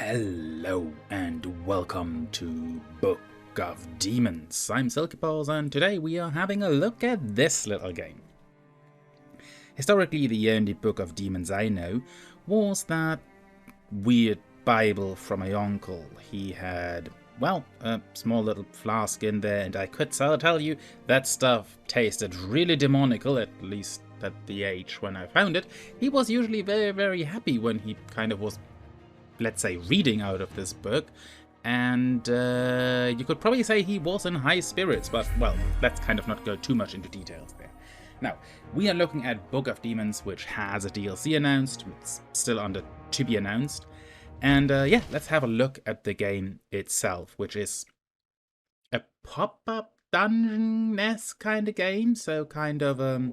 Hello and welcome to Book of Demons. I'm Silky, Paws, and today we are having a look at this little game. Historically, the only Book of Demons I know was that weird Bible from my uncle. He had, well, a small little flask in there, and I could tell you that stuff tasted really demonical, at least at the age when I found it. He was usually very, very happy when he kind of was, let's say, reading out of this book, and you could probably say he was in high spirits, but, well, let's kind of not go too much into details there. Now, we are looking at Book of Demons, which has a DLC announced. It's still under to be announced. And yeah, let's have a look at the game itself, which is a pop-up dungeon-esque kind of game, so kind of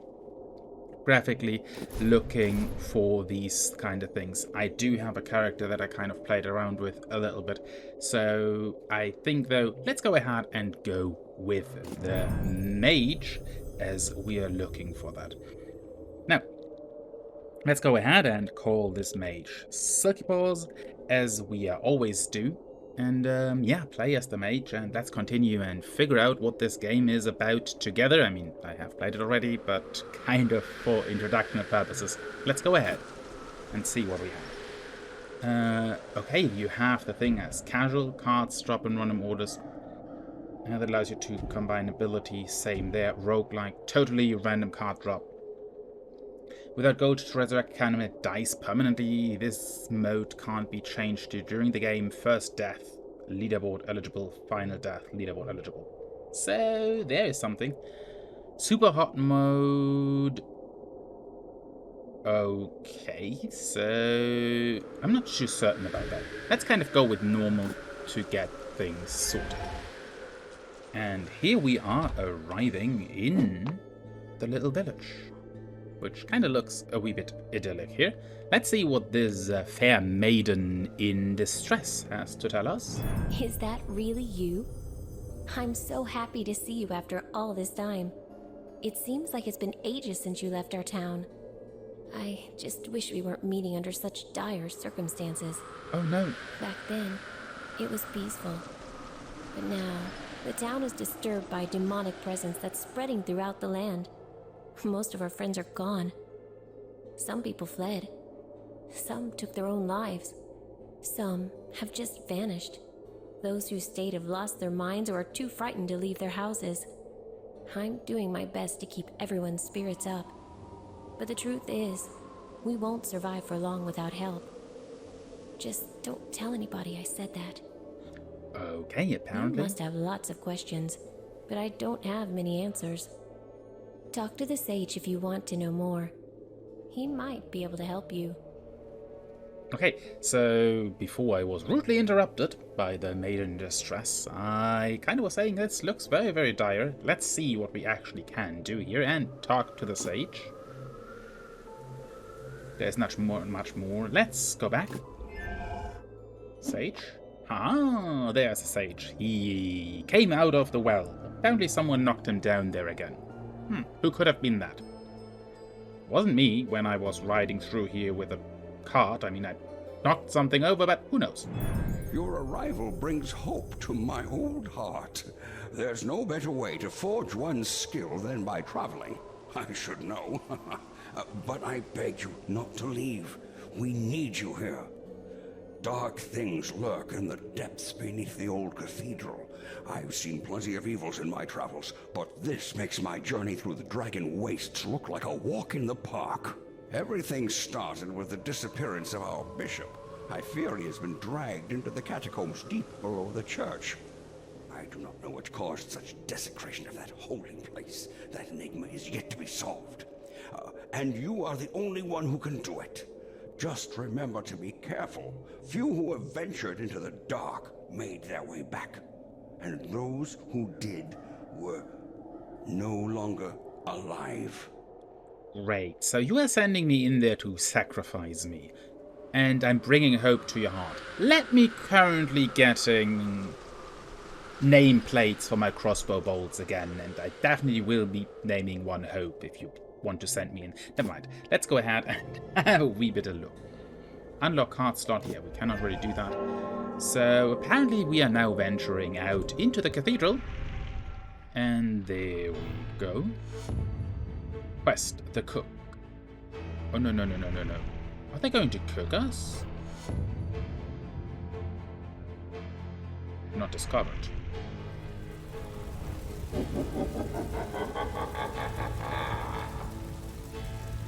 graphically looking for these kind of things. I do have a character that I kind of played around with a little bit, so I think, though, let's go ahead and go with the mage as we are looking for that. Now, let's go ahead and call this mage Silky Paws, as we always do. And yeah, play as the mage, and let's continue and figure out what this game is about together. I mean, I have played it already, but kind of for introductional purposes. Let's go ahead and see what we have. Okay, you have the thing as casual, cards, drop and random orders. That allows you to combine abilities, same there, roguelike, totally random card drop. Without gold to resurrect can dice permanently. This mode can't be changed during the game. First death, leaderboard eligible. Final death, leaderboard eligible. So there is something. Super hot mode. Okay, so I'm not too certain about that. Let's kind of go with normal to get things sorted. And here we are arriving in the little village, which kind of looks a wee bit idyllic here. Let's see what this fair maiden in distress has to tell us. Is that really you? I'm so happy to see you after all this time. It seems like it's been ages since you left our town. I just wish we weren't meeting under such dire circumstances. Oh no. Back then, it was peaceful. But now, the town is disturbed by a demonic presence that's spreading throughout the land. Most of our friends are gone. Some people fled. Some took their own lives. Some have just vanished. Those who stayed have lost their minds or are too frightened to leave their houses. I'm doing my best to keep everyone's spirits up. But the truth is, we won't survive for long without help. Just don't tell anybody I said that. Okay, apparently. You must have lots of questions, but I don't have many answers. Talk to the sage if you want to know more. He might be able to help you. Okay, so before I was rudely interrupted by the maiden in distress, I kind of was saying this looks very, very dire. Let's see what we actually can do here and talk to the sage. There's much more. Let's go back. Sage? Ah, there's a sage. He came out of the well. Apparently someone knocked him down there again. Who could have been that? Wasn't me when I was riding through here with a cart. I mean, I knocked something over, but who knows? Your arrival brings hope to my old heart. There's no better way to forge one's skill than by traveling. I should know. But I beg you not to leave. We need you here. Dark things lurk in the depths beneath the old cathedral. I've seen plenty of evils in my travels, but this makes my journey through the Dragon Wastes look like a walk in the park. Everything started with the disappearance of our bishop. I fear he has been dragged into the catacombs deep below the church. I do not know what caused such desecration of that holy place. That enigma is yet to be solved. And you are the only one who can do it. Just remember to be careful. Few who have ventured into the dark made their way back. And those who did were no longer alive. Great, so you are sending me in there to sacrifice me. And I'm bringing hope to your heart. Let me currently getting nameplates for my crossbow bolts again, and I definitely will be naming one hope if you want to send me in. Never mind. Let's go ahead and have a wee bit of look. Unlock card slot. Yeah, we cannot really do that. So apparently we are now venturing out into the cathedral. And there we go. Quest, the cook. Oh, no. Are they going to cook us? Not discovered.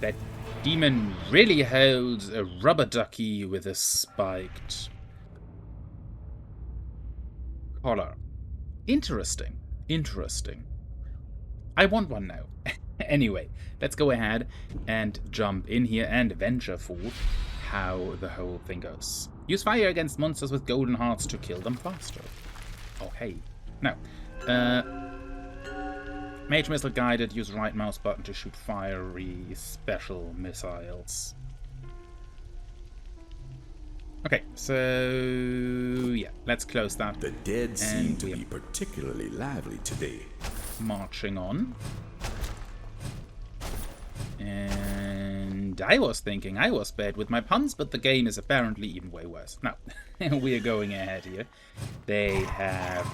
That demon really holds a rubber ducky with a spiked collar. Interesting. I want one now. Anyway, let's go ahead and jump in here and venture forth how the whole thing goes. Use fire against monsters with golden hearts to kill them faster. Okay. Now, Mage Missile guided, use right mouse button to shoot fiery special missiles. Okay, so yeah, let's close that. The dead seem to be particularly lively today. Marching on. And I was thinking I was bad with my puns, but the game is apparently even way worse. Now, we are going ahead here. They have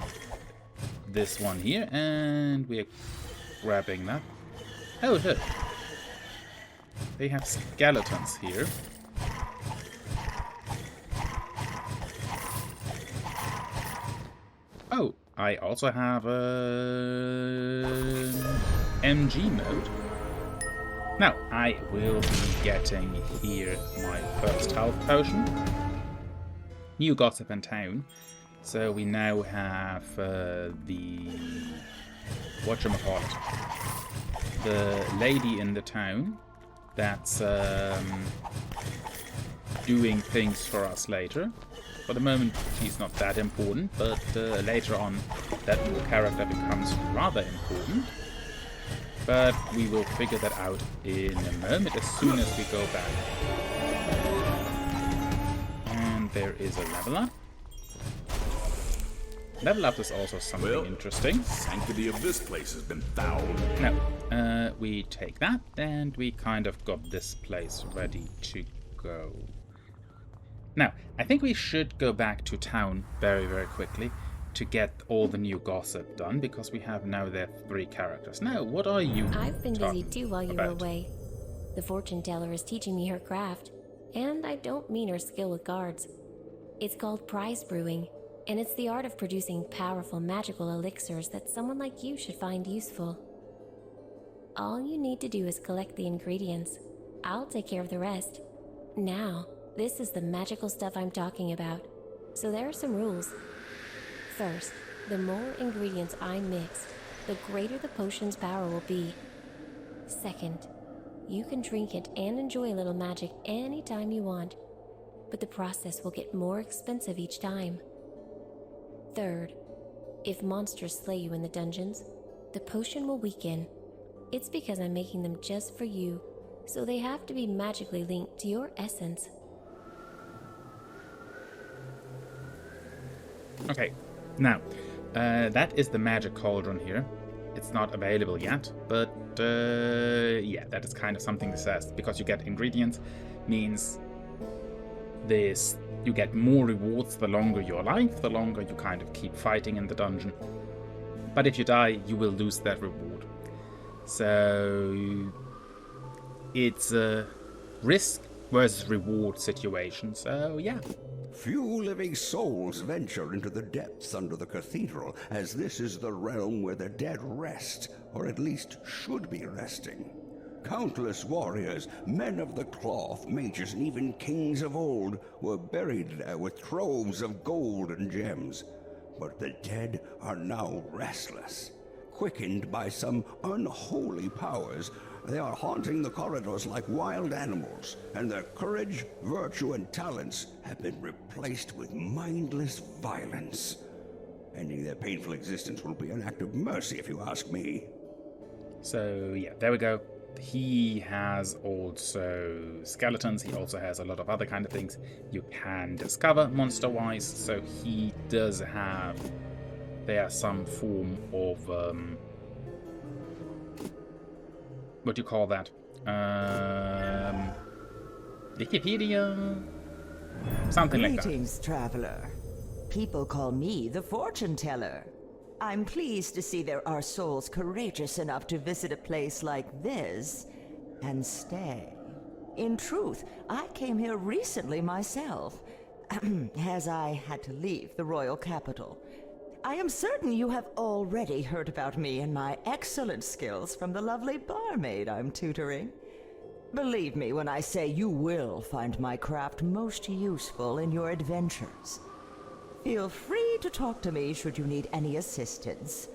this one here, and we are grabbing that. Oh, look. They have skeletons here. Oh, I also have an MG mode. Now, I will be getting here my first health potion. New gossip in town. So we now have the... whatchamacallit? The lady in the town that's doing things for us later. For the moment, she's not that important, but later on, that character becomes rather important. But we will figure that out in a moment as soon as we go back. And there is a level up. Level up is also something interesting. Sanctity of this place has been fouled. Now, we take that, and we kind of got this place ready to go. Now, I think we should go back to town very, very quickly to get all the new gossip done, because we have now their 3 characters. Now, what are you I've been busy too while you were about? away. The fortune teller is teaching me her craft, and I don't mean her skill with cards. It's called prize brewing, and it's the art of producing powerful magical elixirs that someone like you should find useful. All you need to do is collect the ingredients. I'll take care of the rest. Now, this is the magical stuff I'm talking about, so there are some rules. First, the more ingredients I mix, the greater the potion's power will be. Second, you can drink it and enjoy a little magic anytime you want, but the process will get more expensive each time. Third, if monsters slay you in the dungeons, the potion will weaken. It's because I'm making them just for you, so they have to be magically linked to your essence. Okay, now, that is the magic cauldron here. It's not available yet, but yeah, that is kind of something that says, because you get ingredients, means this, you get more rewards the longer you're alive, the longer you kind of keep fighting in the dungeon. But if you die, you will lose that reward. So it's a risk versus reward situation, so yeah. Few living souls venture into the depths under the cathedral, as this is the realm where the dead rest, or at least should be resting. Countless warriors, men of the cloth, mages, and even kings of old were buried there with troves of gold and gems. But the dead are now restless. Quickened by some unholy powers, they are haunting the corridors like wild animals, and their courage, virtue, and talents have been replaced with mindless violence. Ending their painful existence will be an act of mercy, if you ask me. So yeah, there we go. He has also skeletons. He also has a lot of other kind of things you can discover monster-wise. So he does have there some form of what do you call that? Wikipedia Something like that. Greetings, traveler. People call me the fortune teller. I'm pleased to see there are souls courageous enough to visit a place like this and stay. In truth, I came here recently myself, as I had to leave the royal capital. I am certain you have already heard about me and my excellent skills from the lovely barmaid I'm tutoring. Believe me when I say you will find my craft most useful in your adventures. Feel free to talk to me should you need any assistance.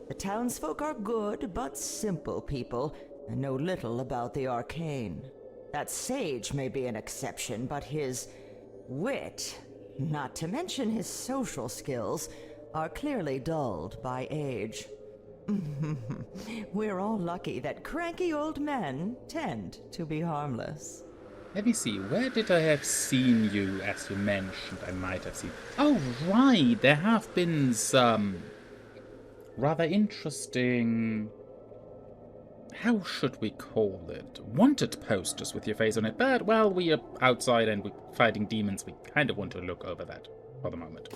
The townsfolk are good but simple people and know little about the arcane. That sage may be an exception, but his wit, not to mention his social skills, are clearly dulled by age. We're all lucky that cranky old men tend to be harmless. Let me see, where did I have seen you, as you mentioned? I might have seen... Oh, right, there have been some rather interesting... How should we call it? Wanted posters with your face on it, but, well, we are outside and we're fighting demons. We kind of want to look over that for the moment.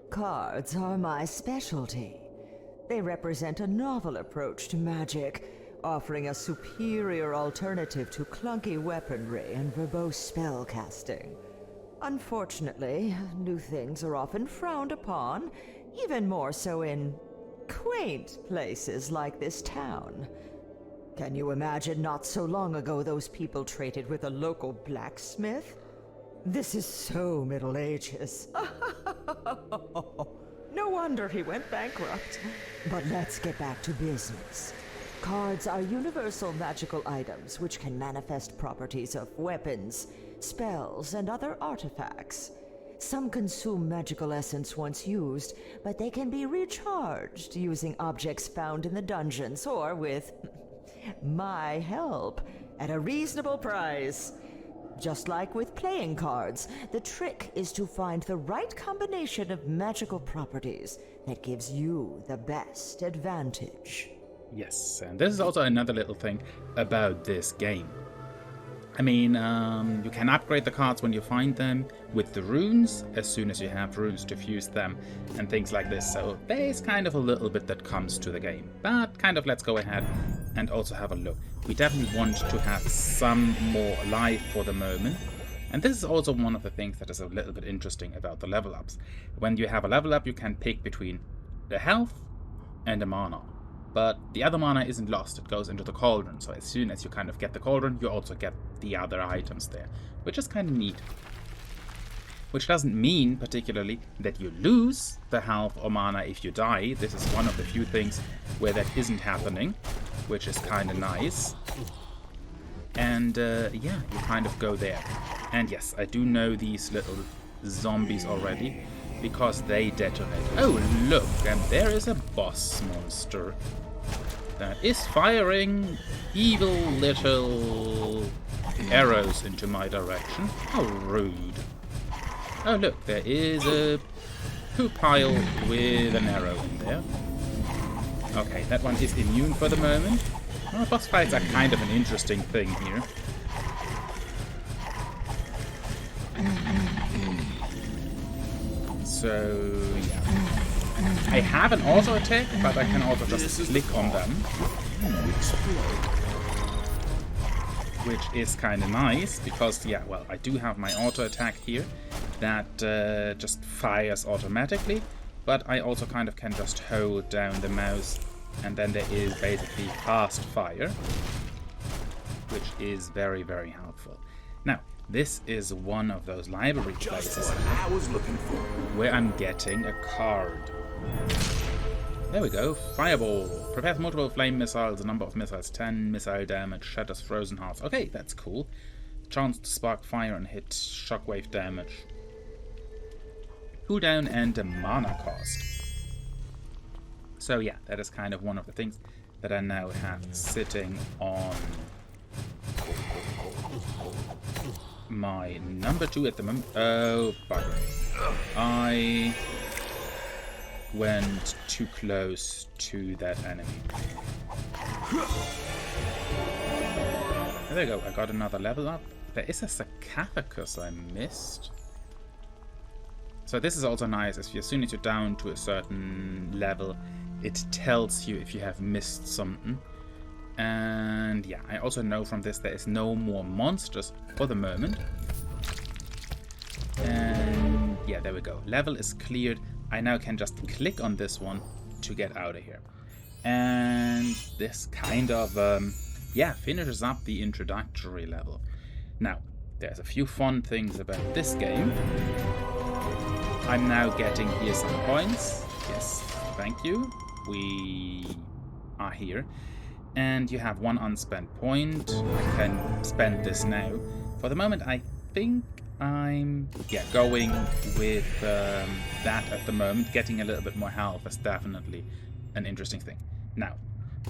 Cards are my specialty. They represent a novel approach to magic, offering a superior alternative to clunky weaponry and verbose spellcasting. Unfortunately, new things are often frowned upon, even more so in quaint places like this town. Can you imagine not so long ago those people traded with a local blacksmith? This is so Middle Ages. No wonder he went bankrupt. But let's get back to business. Cards are universal magical items which can manifest properties of weapons, spells, and other artifacts. Some consume magical essence once used, but they can be recharged using objects found in the dungeons or with my help at a reasonable price. Just like with playing cards, the trick is to find the right combination of magical properties that gives you the best advantage. Yes, and this is also another little thing about this game. I mean, you can upgrade the cards when you find them with the runes, as soon as you have runes to fuse them, and things like this. So there's kind of a little bit that comes to the game. But kind of let's go ahead and also have a look. We definitely want to have some more life for the moment. And this is also one of the things that is a little bit interesting about the level ups. When you have a level up, you can pick between the health and the mana. But the other mana isn't lost, it goes into the cauldron. So as soon as you kind of get the cauldron, you also get the other items there, which is kind of neat. Which doesn't mean particularly that you lose the health or mana if you die. This is one of the few things where that isn't happening, which is kind of nice. And yeah, you kind of go there. And yes, I do know these little zombies already, because they detonate. Oh, look, and there is a boss monster that is firing evil little arrows into my direction. How rude. Oh, look, there is a poop pile with an arrow in there. Okay, that one is immune for the moment. Well, boss fights are kind of an interesting thing here. So, yeah. I have an auto attack, but I can also just click on them. Which is kind of nice, because, yeah, well, I do have my auto attack here that just fires automatically, but I also kind of can just hold down the mouse, and then there is basically fast fire, which is very, very helpful. Now, this is one of those library places I was looking for. where I'm getting a card. There we go. Fireball. Prepares multiple flame missiles. The number of missiles 10. Missile damage. Shatters frozen hearts. Okay, that's cool. Chance to spark fire and hit shockwave damage. Cooldown and a mana cost. So yeah, that is kind of one of the things that I now have sitting on my number 2 at the moment. Oh, bugger. I went too close to that enemy. There we go, I got another level up. There is a sarcophagus I missed. So this is also nice. As soon as you're down to a certain level, it tells you if you have missed something. And yeah, I also know from this there is no more monsters for the moment. And yeah, there we go. Level is cleared. I now can just click on this one to get out of here. And this kind of, yeah, finishes up the introductory level. Now, there's a few fun things about this game. I'm now getting here some points. Yes, thank you. We are here. And you have one unspent point. I can spend this now. For the moment, I think I'm going with that at the moment. Getting a little bit more health is definitely an interesting thing. Now,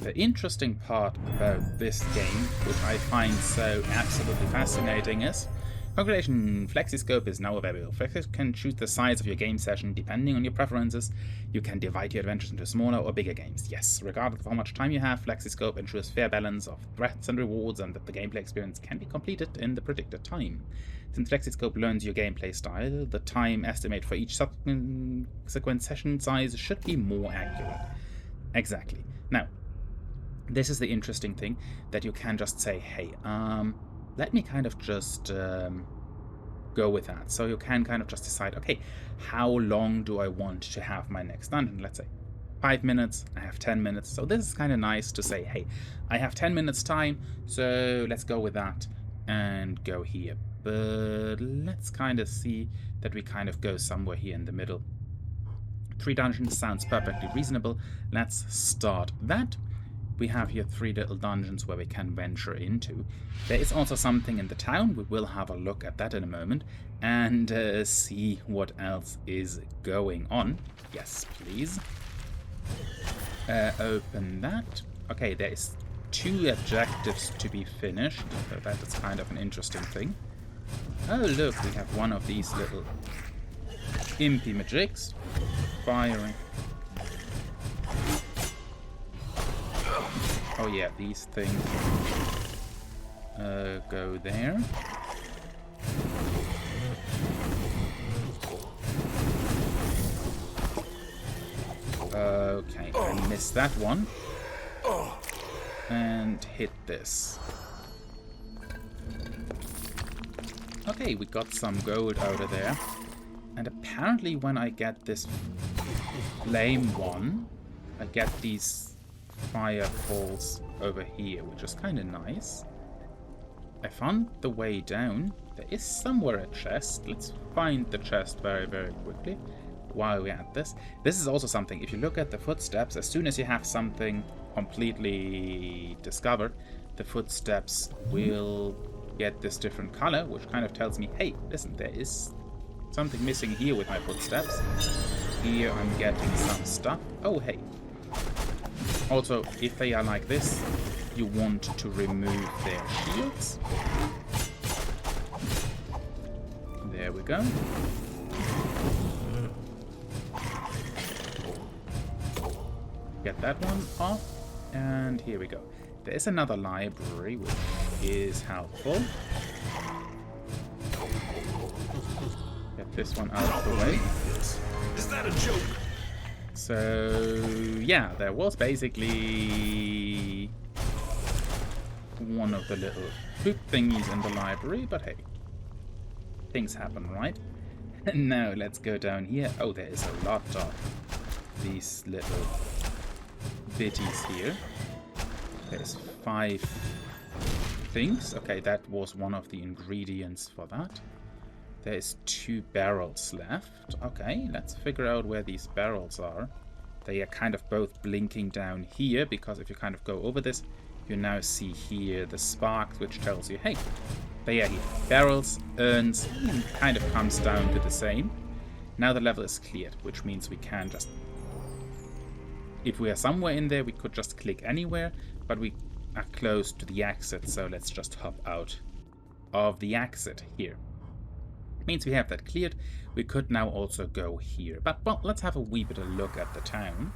the interesting part about this game, which I find so absolutely fascinating, is congratulations, Flexiscope is now available. Flexiscope can choose the size of your game session depending on your preferences. You can divide your adventures into smaller or bigger games. Yes, regardless of how much time you have, Flexiscope ensures fair balance of threats and rewards and that the gameplay experience can be completed in the predicted time. Since Flexiscope learns your gameplay style, the time estimate for each subsequent session size should be more accurate. Exactly. Now, this is the interesting thing, that you can just say, hey, let me kind of just go with that. So you can kind of just decide, okay, how long do I want to have my next dungeon? Let's say 5 minutes, I have 10 minutes. So this is kind of nice to say, hey, I have 10 minutes time, so let's go with that and go here. But let's kind of see that we kind of go somewhere here in the middle. 3 dungeons sounds perfectly reasonable. Let's start that. We have here 3 little dungeons where we can venture into. There is also something in the town. We will have a look at that in a moment and see what else is going on. Yes, please. Open that. Okay, there is 2 objectives to be finished. So that is kind of an interesting thing. Oh, look, we have one of these little impy majigs firing. Oh yeah, these things go there. Okay, I missed that one. And hit this. Okay, we got some gold out of there. And apparently when I get this flame one, I get these fireballs over here, which is kind of nice. I found the way down. There is somewhere a chest. Let's find the chest very, very quickly while we're at this. This is also something, if you look at the footsteps, as soon as you have something completely discovered, the footsteps will get this different color, which kind of tells me, hey, listen, there is something missing here with my footsteps. Here I'm getting some stuff. Oh, hey. Also, if they are like this, you want to remove their shields. There we go. Get that one off. And here we go. There is another library, which is helpful. Get this one out of the way. Is that a joke? So, yeah, there was basically one of the little poop thingies in the library, but hey, things happen, right? And now let's go down here. Oh, there is a lot of these little bitties here. There's 5 things. Okay, that was one of the ingredients for that. There's 2 barrels left. Okay, let's figure out where these barrels are. They are kind of both blinking down here, because if you kind of go over this, you now see here the sparks, which tells you, hey, they are here. Barrels, urns, kind of comes down to the same. Now the level is cleared, which means we can just... If we are somewhere in there, we could just click anywhere, but we are close to the exit, so let's just hop out of the exit here. Means we have that cleared. We could now also go here. But, well, let's have a wee bit of a look at the town.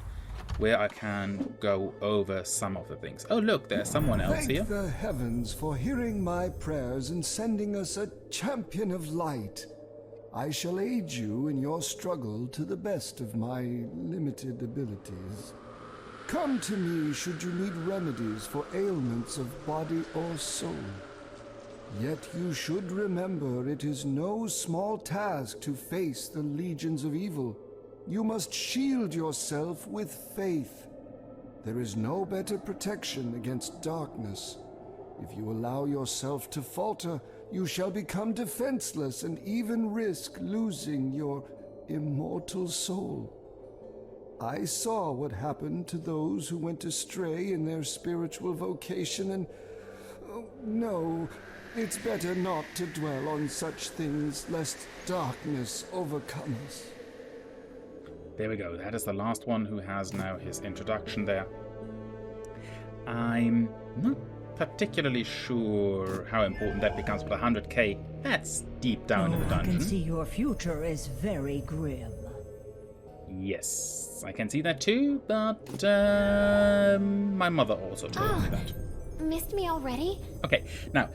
where I can go over some of the things. Oh, look, there's someone else here. Thank the heavens for hearing my prayers and sending us a champion of light. I shall aid you in your struggle to the best of my limited abilities. Come to me should you need remedies for ailments of body or soul. Yet you should remember it is no small task to face the legions of evil. You must shield yourself with faith. There is no better protection against darkness. If you allow yourself to falter, you shall become defenseless and even risk losing your immortal soul. I saw what happened to those who went astray in their spiritual vocation, and no, it's better not to dwell on such things lest darkness overcome us. There we go. That is the last one who has now his introduction there. I'm not particularly sure how important that becomes, but 100k, that's deep down in the dungeon. I can see your future is very grim. Yes, I can see that too, but my mother also told me that. Missed me already? Okay, now,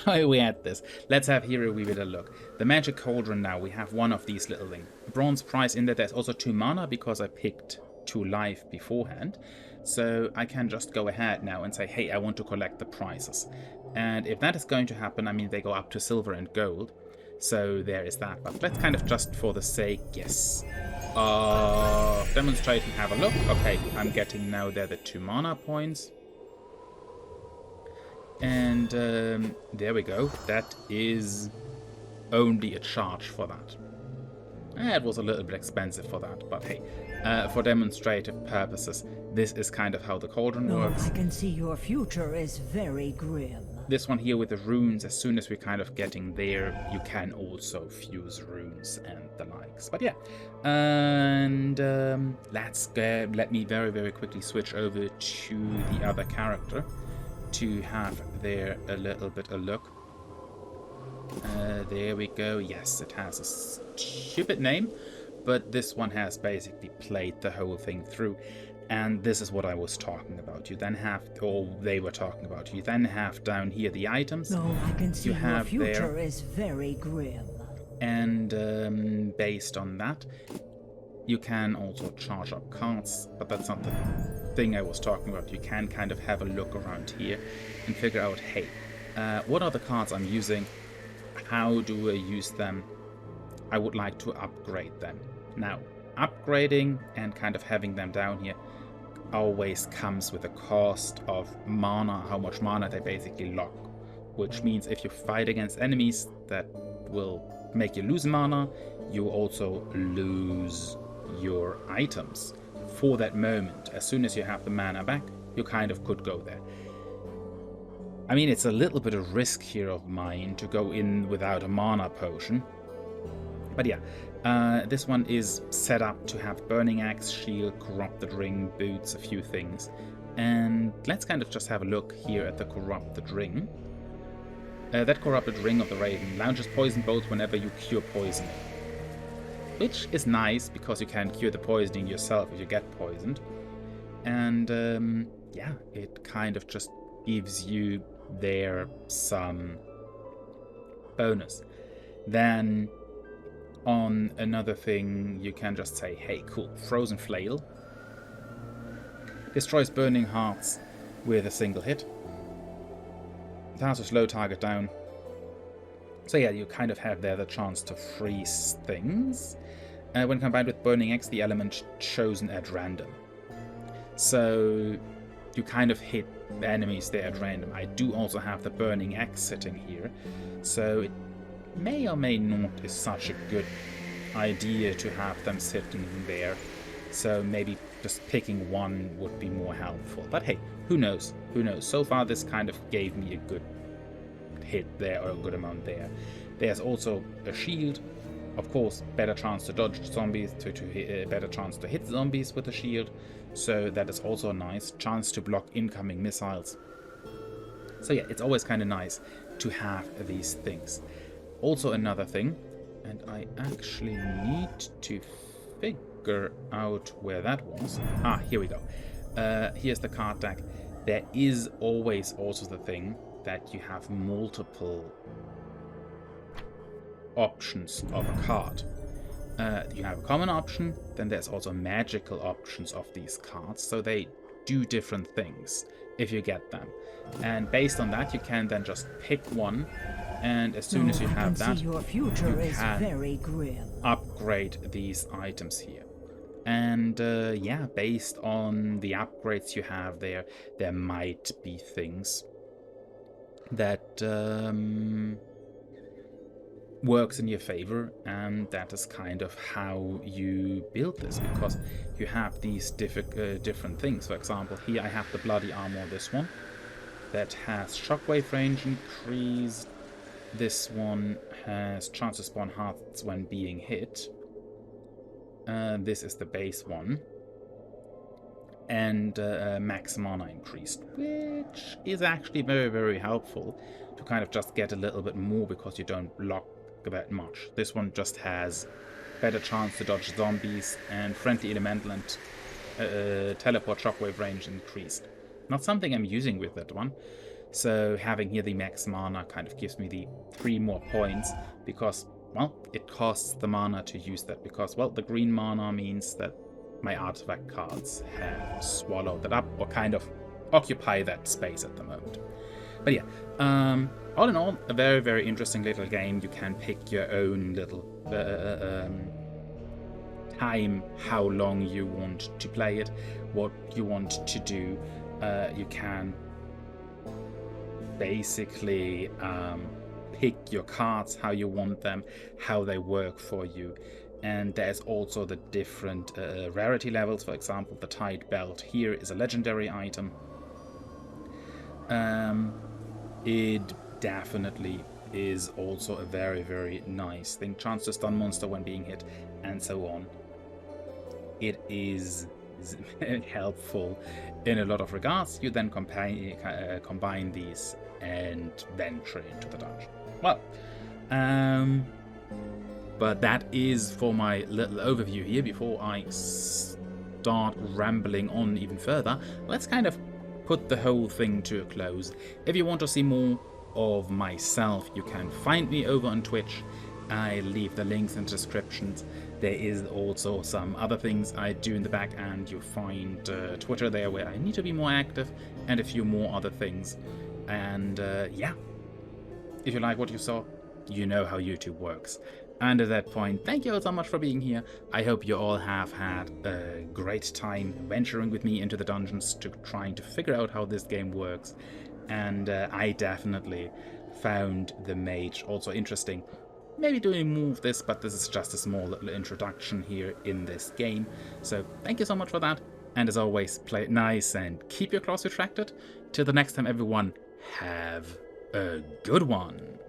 while we're at this, let's have here a wee bit of look. The magic cauldron now, we have one of these little things. Bronze price in there, there's also 2 mana because I picked 2 life beforehand. So I can just go ahead now and say, hey, I want to collect the prizes. And if that is going to happen, I mean, they go up to silver and gold. So there is that. But let's kind of just for the sake, yes. Demonstrate and have a look. Okay, I'm getting now there the 2 mana points. And there we go. That is only a charge for that. It was a little bit expensive for that, but hey, for demonstrative purposes, this is kind of how the cauldron works. I can see your future is very grim. This one here with the runes, as soon as we're kind of getting there, you can also fuse runes and the likes. But yeah, and let me very, very quickly switch over to the other character to have there a little bit of look. There we go. Yes, it has a stupid name, but this one has basically played the whole thing through. And this is what I was talking about. You then have, or they were talking about, you then have down here the items. No, I can see you your have future there, is very grim. and based on that, you can also charge up cards, but that's not the thing I was talking about. You can kind of have a look around here and figure out, hey, what are the cards I'm using? How do I use them? I would like to upgrade them. Now, upgrading and kind of having them down here always comes with a cost of mana, how much mana they basically lock. Which means if you fight against enemies that will make you lose mana, you also lose your items for that moment. As soon as you have the mana back, you kind of could go there. I mean, it's a little bit of risk here of mine to go in without a mana potion. But yeah, this one is set up to have Burning Axe, Shield, Corrupted Ring, Boots, a few things. And let's kind of just have a look here at the Corrupted Ring. That Corrupted Ring of the Raven launches poison bolts whenever you cure poisoning. Which is nice, because you can cure the poisoning yourself if you get poisoned. And yeah, it kind of just gives you there some bonus. Then on another thing, you can just say, hey, cool, Frozen Flail. Destroys burning hearts with a single hit. It has to slow target down. So yeah, you kind of have there the chance to freeze things. When combined with Burning Axe, the element chosen at random. So you kind of hit enemies there at random. I do also have the Burning Axe sitting here. So it may or may not is such a good idea to have them sitting there. So maybe just picking one would be more helpful. But hey, who knows? Who knows? So far this kind of gave me a good hit there, or a good amount there. There's also a shield. Of course, better chance to dodge zombies, better chance to hit zombies with the shield. So that is also a nice chance to block incoming missiles. So yeah, it's always kind of nice to have these things. Also another thing, and I actually need to figure out where that was. Ah, here we go. Here's the card deck. There is always also the thing that you have multiple options of a card. You have a common option, then there's also magical options of these cards, so they do different things if you get them. And based on that, you can then just pick one, and as soon as you have that, your future you is can very grim. upgrade these items here. And yeah, based on the upgrades you have there, there might be things that works in your favor, and that is kind of how you build this, because you have these different things. For example, here I have the bloody armor, this one, that has shockwave range increased. This one has chance to spawn hearts when being hit. This is the base one. And max mana increased, which is actually very, very helpful to kind of just get a little bit more because you don't block that much. This one just has better chance to dodge zombies, and friendly elemental and teleport shockwave range increased. Not something I'm using with that one. So having here the max mana kind of gives me the 3 more points because, well, it costs the mana to use that because, well, the green mana means that my artifact cards have swallowed that up or kind of occupy that space at the moment. But yeah, all in all, a very, very interesting little game. You can pick your own little time, how long you want to play it, what you want to do. You can basically pick your cards, how you want them, how they work for you. And there's also the different rarity levels. For example, the Tide Belt here is a legendary item. It definitely is also a very, very nice thing. Chance to stun monster when being hit, and so on. It is helpful in a lot of regards. You then combine these and venture into the dungeon. Well, but that is for my little overview here. Before I start rambling on even further, let's kind of put the whole thing to a close. If you want to see more of myself, you can find me over on Twitch. I leave the links in the descriptions. There is also some other things I do in the back, and you'll find Twitter there where I need to be more active, and a few more other things. And yeah, if you like what you saw, you know how YouTube works. And at that point, thank you all so much for being here. I hope you all have had a great time venturing with me into the dungeons, trying to figure out how this game works. And I definitely found the mage also interesting. Maybe doing more of this, but this is just a small little introduction here in this game. So thank you so much for that. And as always, play it nice and keep your claws retracted. Till the next time, everyone, have a good one.